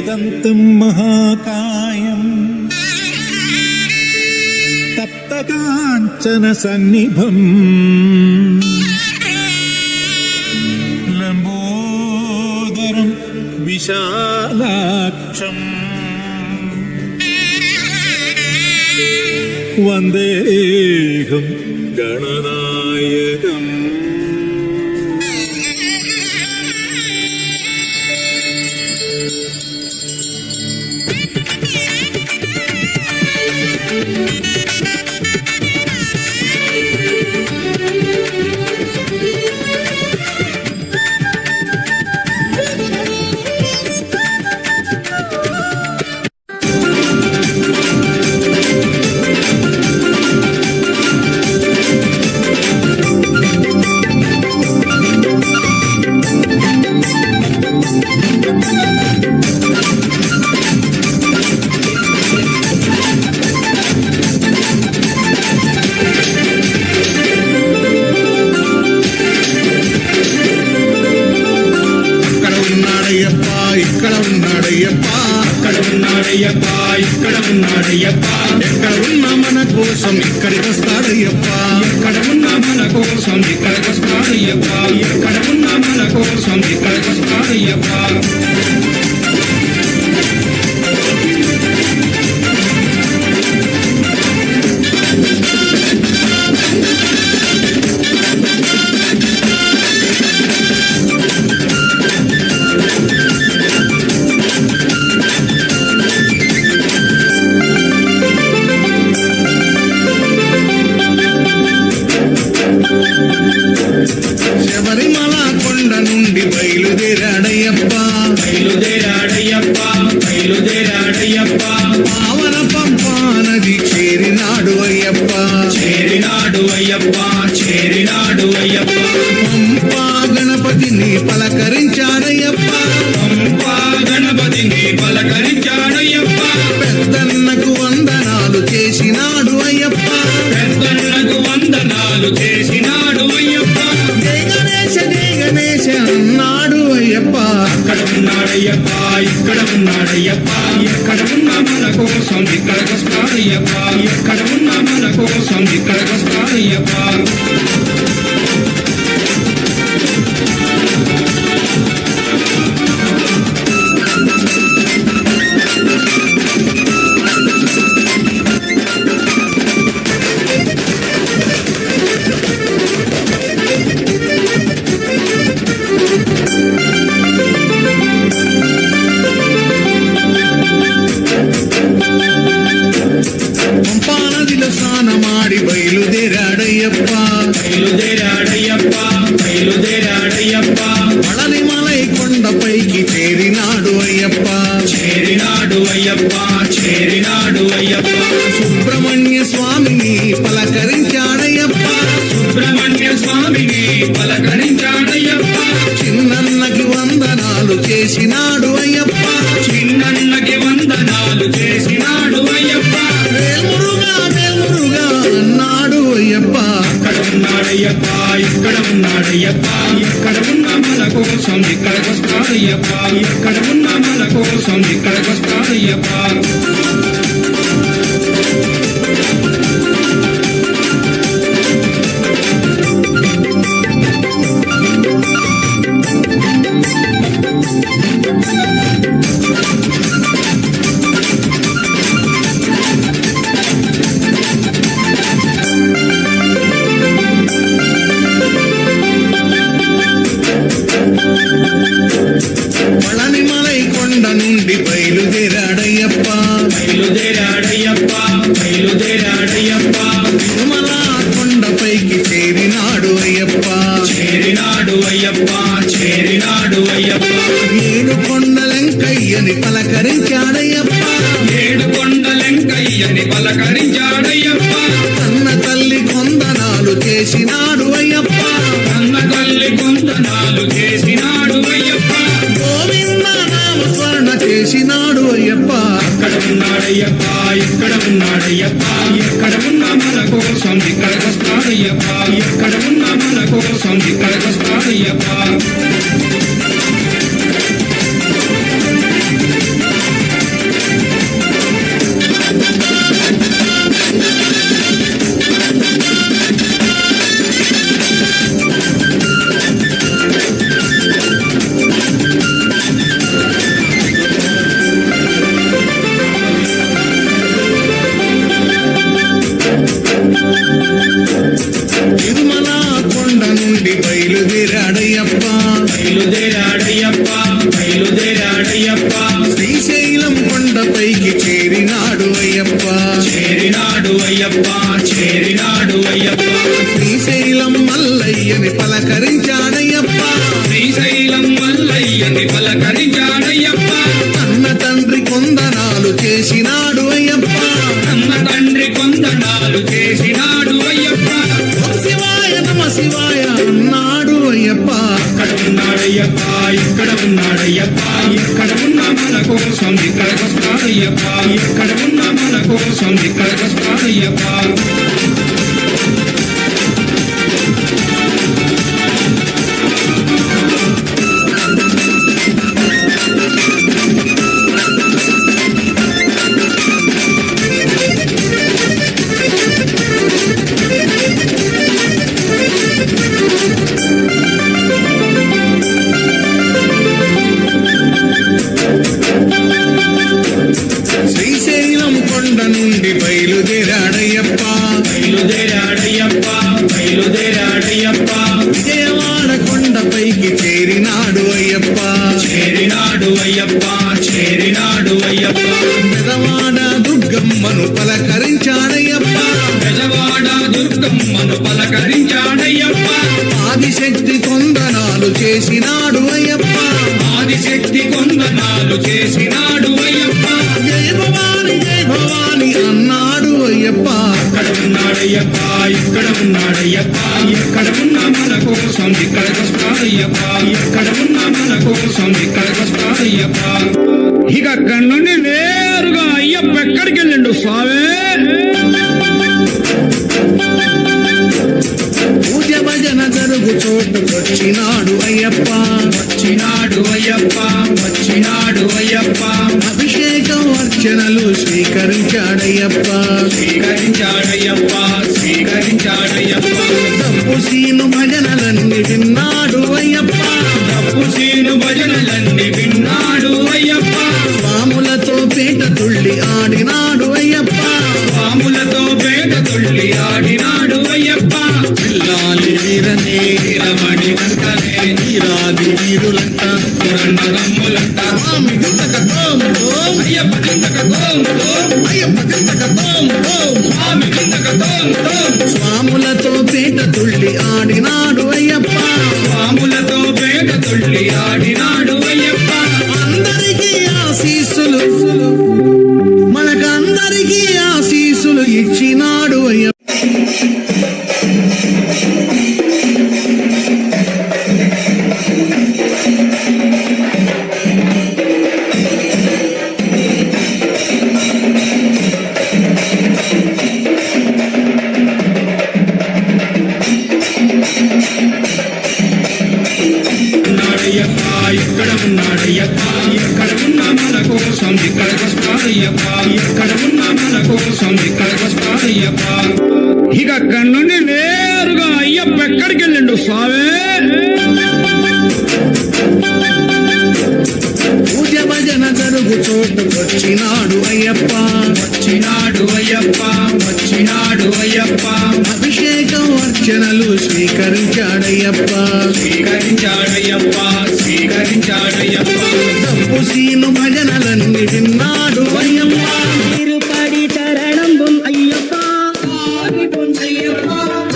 एकदन्तं महाकायं तप्तकाञ्चनसन्निभं लम्बोदरं विशालाक्षम् वन्देऽहं गणनायकम्। ఇక్కడ ఉన్నాడయ్యప్పా ఎక్కడ ఉన్నా మన కోసం ఇక్కడికి వస్తాడయ్యప్పా ఎక్కడ ఉన్నా మన కోసం ఇక్కడికి వస్తాడయ్యప్పా ఎక్కడ ఉన్నా మన కోసం ఇక్కడికి వస్తాడయ్యప్పా శబరిమల కొండ నుండి బయలుదేరాడయ్యప్ప పావన పంపా నది చేరినాడు అయ్యప్ప పంపా గణపతిని పలకరించాడయ్యప్ప పెద్దన్నకు వందనాలు చేసినాడు అయ్యప్ప జై గణేశ అన్నాడు అయ్యప్ప అక్కడ ఉన్నాడయ్యప్పా ఇక్కడ ఉన్నాడయ్యప్పా ఎక్కడ ఉన్నా మన కోసం ఇక్కడికి వస్తాడయ్యప్పా ఎక్కడ ఉన్నా మన కోసం ఇక్కడికి వస్తాడయ్యప్పా పంపానదిలో స్నానమాడి బయలుదేరాడయ్యప్ప పళనిమలై కొండపైకి చేరినాడు అయ్యప్ప సుబ్రహ్మణ్య స్వామిని పలకరించాడయ్యప్ప చిన్నన్నకి వందనాలు చేసినాడు అయ్యప్ప వేల్మురుగా అన్నాడు అయ్యప్ప అక్కడ ఉన్నాడయ్యప్పా ఇక్కడ ఉన్నాడయ్యప్పా ఎక్కడ ఉన్నా మన కోసం ఇక్కడికి వస్తాడయ్యప్పా ఎక్కడ ఉన్నా మన కోసం ఇక్కడికి వస్తాడయ్యప్పా పళనిమలై కొండ నుండి బయలుదేరాడయ్యప్ప తిరుమల కొండపైకి చేరినాడు అయ్యప్ప ఏడు కొండలెంకయ్యని పలకరించాడయ్యప్ప కన్న తల్లి కొందనాలు చేసినాడు అయ్యప్ప గోవింద నామ స్మరణ చేసినాడు అయ్యప్ప అక్కడ ఉన్నాడయ్యప్పా ఇక్కడ ఉన్నాడయ్యప్పా ఎక్కడ ఉన్నా మన కోసం ఇక్కడికి వస్తాడయ్యప్పా ఎక్కడ ఉన్నా మన కోసం ఇక్కడికి వస్తాడయ్యప్పా అయ్యప్ప చేరినాడు అయ్యప్ప శ్రీశైలం మల్లయ్యని పలకరించాడయ్యప్ప శ్రీశైలం మల్లయ్యని పలకరించాడయ్యప్ప అన్న తండ్రి కొందనాలు చేసినాడు అయ్యప్ప అన్న తండ్రి కొందనాలు చేసినాడు అయ్యప్ప ఓం శివాయ నమ శివాయ అన్నాడు అయ్యప్ప అక్కడ ఉన్నాడయ్యప్ప ఇక్కడ ఉన్నాడయ్యప్ప ఎక్కడ ఉన్నా మన కోసం ఇక్కడికి వస్తాడయ్యప్ప ఎక్కడ ఉన్నా మన కోసం ఇక్కడికి వస్తాడయ్యప్ప శ్రీశైలం కొండ నుండి బయలుదేరాడయ్యప్ప బయలుదేరాడయ్యప్ప బయలుదేరాడయ్యప్ప విజయవాడ కొండపైకి చేరినాడు అయ్యప్ప చేరినాడు అయ్యప్ప చేరినాడు అయ్యప్ప పెదవాడ దుర్గమ్మను పలకరించాడయ్యప్ప బెజవాడ దుర్గమ్మను పలకరించాడయ్యప్ప ఆదిశక్తి కొందనాలు చేసినాడు అయ్యప్ప ఆదిశక్తి కొందనాలు చేసినాడు అయ్యప్ప జయ భవాని అన్నాడు అయ్యప్ప అక్కడ ఉన్నాడయ్యప్ప ఇక్కడ ఉన్నాడయ్యప్ప ఎక్కడ ఉన్నా మన కోసం ఇక్కడికి వస్తాడయ్యప్ప ఎక్కడ ఉన్నా మన కోసం ఇక్కడికి వస్తాడయ్యప్ప ఇక అక్కడి నుండి నేరుగా అయ్యప్ప ఎక్కడికి వెళ్ళిండు స్వామి పూజ భజన జరుగు చోటుకొచ్చినాడు అయ్యప్ప వచ్చినాడు అయ్యప్ప వచ్చినాడు అయ్యప్ప అభిషేకం అర్చనలు స్వీకరించాడయ్యప్ప స్వీకరించాడయ్యప్ప స్వీకరించాడయ్యప్ప తప్పు సీను భజనలన్నీ విన్నాడు అయ్యప్ప తప్పు సీను భజనలన్నీ విన్నాడు అయ్యప్ప స్వాములతో పీట తుళ్ళి ఆడినాడు అయ్యప్ప స్వాములతో పేట తుళ్ళి ఆడినాడు అయ్యప్ప పిల్లాలి వీరనే వీరమణి వెంటనే వీరాది వీరులంట పురండరమ్ములంట స్వామి గింతక తోం తోం అయ్యప్ప కిందక తోం తోం అయ్యప్ప గింతక తోం తోం స్వామి కిందక తోం తోం స్వాములతో పీట తుళ్ళి ఆడినాడు అయ్యప్ప స్వాములతో పేట తుళ్ళి ఆడినాడు అయ్యప్ప అందరికీ ఆశీస్సులు మనకందరికీ ఆశీస్సులు ఇచ్చినాడు అయ్యప్ప ఉన్నాడయ్యప్ప ఇక్కడ ఉన్నాడయ్యప్ప ఎక్కడ ఉన్నా మన కోసం ఇక్కడికి వస్తాడయ్యప్ప ఎక్కడ ఉన్నా మన కోసం ఇక్కడికి వస్తాడయ్యప్ప ఇక అక్కడి నుండి నేరుగా అయ్యప్ప ఎక్కడికి వెళ్ళిండు స్వామి పూజ భజన జరుగు చోటుకొచ్చినాడు అయ్యప్ప వచ్చినాడు అయ్యప్ప వచ్చినాడు అయ్యప్ప అభిషేకం అర్చనలు స్వీకరించాడయ్యప్ప స్వీకరించాడయ్యప్ప స్వీకరించాడయ్యప్ప తప్పు సీను భజనలన్నీ విన్నాడు అయ్యప్ప திருப்படி சரணம் பொன் ஐயப்பா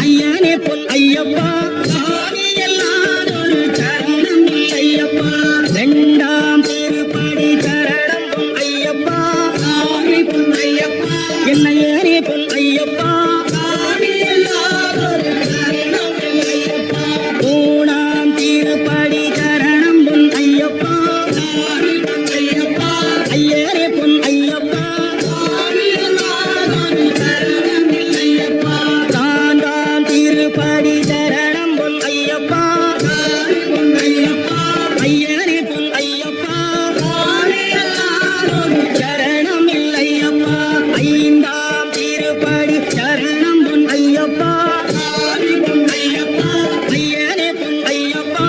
ஐயனே பொன் ஐயப்பா சாமி எல்லாரொரு சரணம் ஐயப்பா ரெண்டாம் திருப்படி சரணம் பொன் ஐயப்பா சாமி பொன் ஐயப்பா என்னையனே பொன் ஐயப்பா சாமி எல்லாரொரு சரணம் ஐயப்பா மூணாம் திருப்படி சரணம் பொன் ஐயப்பா சாமி பொன் ஐயப்பா ஐயனே பொன் ஐயப்பா தாண்டாம் திருப்படி சரணம் பொன் ஐயப்பா ஐயனே பொன் ஐயப்பா சரணம் இல்லையப்பா ஐந்தாம் திருப்படி சரணம் பொன் ஐயப்பா ஐயனே பொன் ஐயப்பா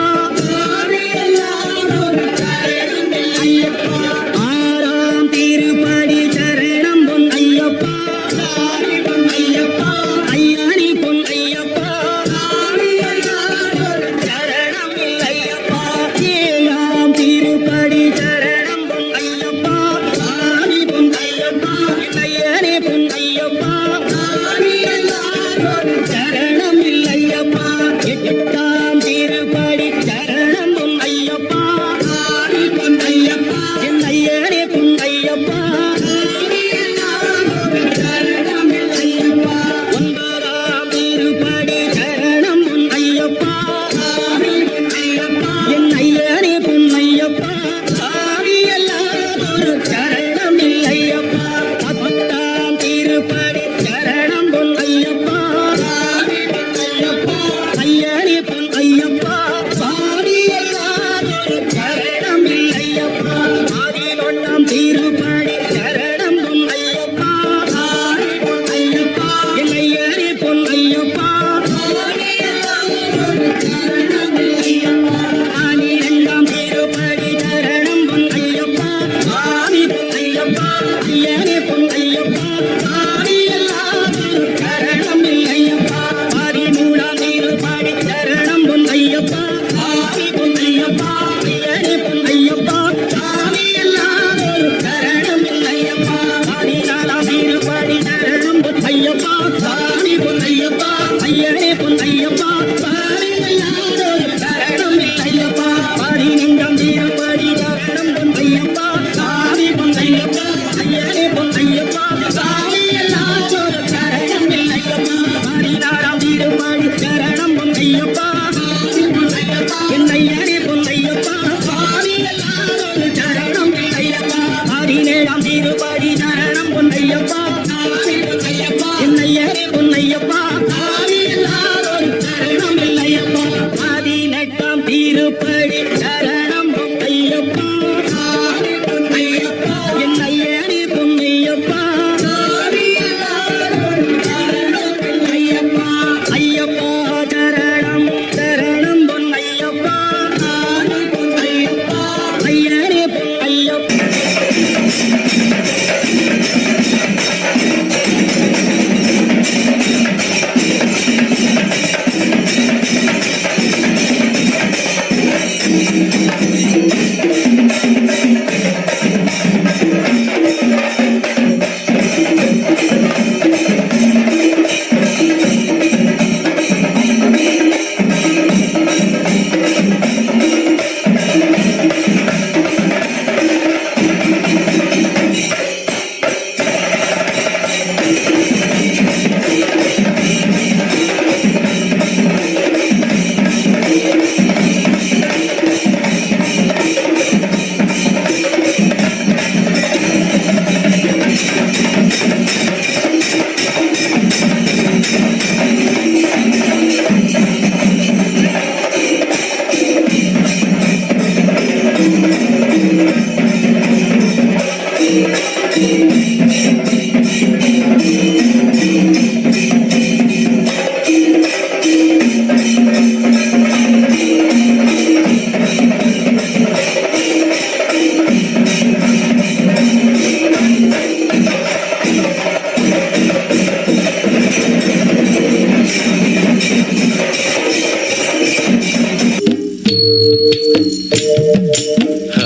ஆறாம் திருப்படி சரணம் பொன் ஐயப்பா ஐயனே பொன் ஐயப்பா சரணம் இல்லையப்பா ஏழாம் திருப்படி சரணம் பொன் ஐயப்பா சாமி பொன் ஐயப்பா ஐயனே பொன் ஐயப்பா சாமி பொன்னையப்பா ஐயனே பொன்னையப்பா பாரில்லாதொரு சரணம் இல்லையப்பா பதினெங்காம் திருப்படி சரணம் பொன்னையப்பா சாமி பொன்னையப்பா ஐயனே பொன்னையப்பா சாமியில்லாதொரு சரணம் இல்லையப்பா பதினாறாம் திருப்படி சரணம் பொன்னையப்பா என்னையனே பொன்னையப்பா சாமியில்லாதொரு சரணம் இல்லையப்பா பதினேழாம் திருப்படி சரணம் பொன்னையப்பா என்னையனே பொன்னையப்பா சாமியில்லாதொரு சரணம் இல்லையப்பா பதினெட்டாம் திருப்படி சரணம் பொன்னையப்பா என்னையனே பொன்னையப்பா ஐயப்பா சரணம் சரணம் பொன்னையப்பா ஐயனே பொன்னையப்பா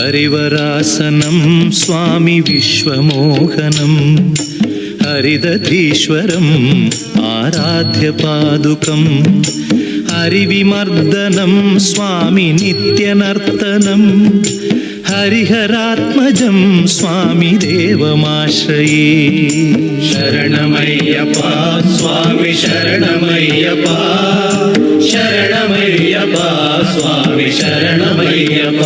హరివరాసనం స్వామి విశ్వమోహనం హరిదధీశ్వరం ఆరాధ్య పాదుకం హరివిమర్దనం స్వామి నిత్యనర్తనం హరిహరాత్మజం స్వామి దేవమాశ్రయే శరణమయ్యప్ప స్వామి శరణమయ్యప్ప శరణమయ్యప్ప స్వామి శరణమయ్యప్ప